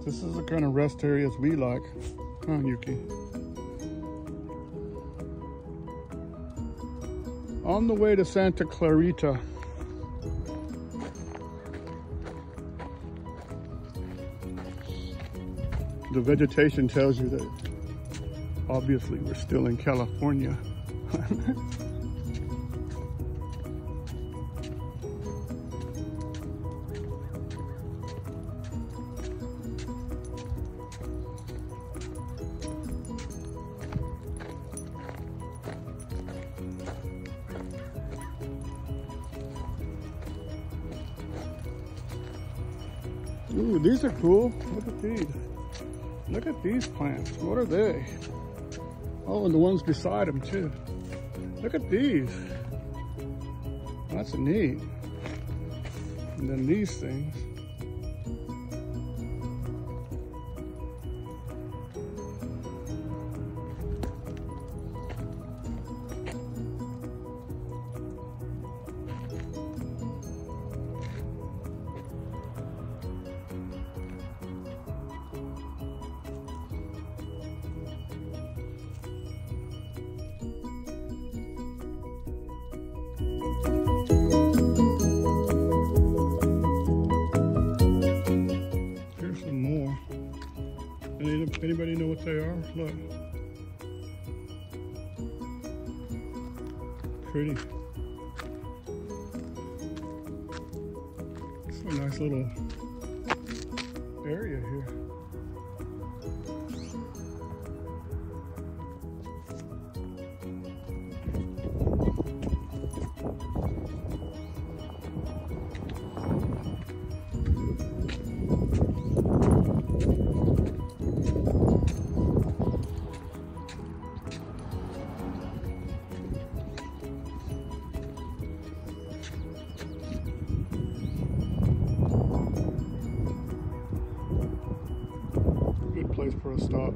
This is the kind of rest areas we like, huh, Yuki? On the way to Santa Clarita. The vegetation tells you that obviously we're still in California. Ooh, these are cool. Look at these. Look at these plants. What are they? Oh, and the ones beside them too. Look at these. That's neat. And then these things. Anybody know what they are? Look. Pretty. It's a nice little area here. Place for a stop.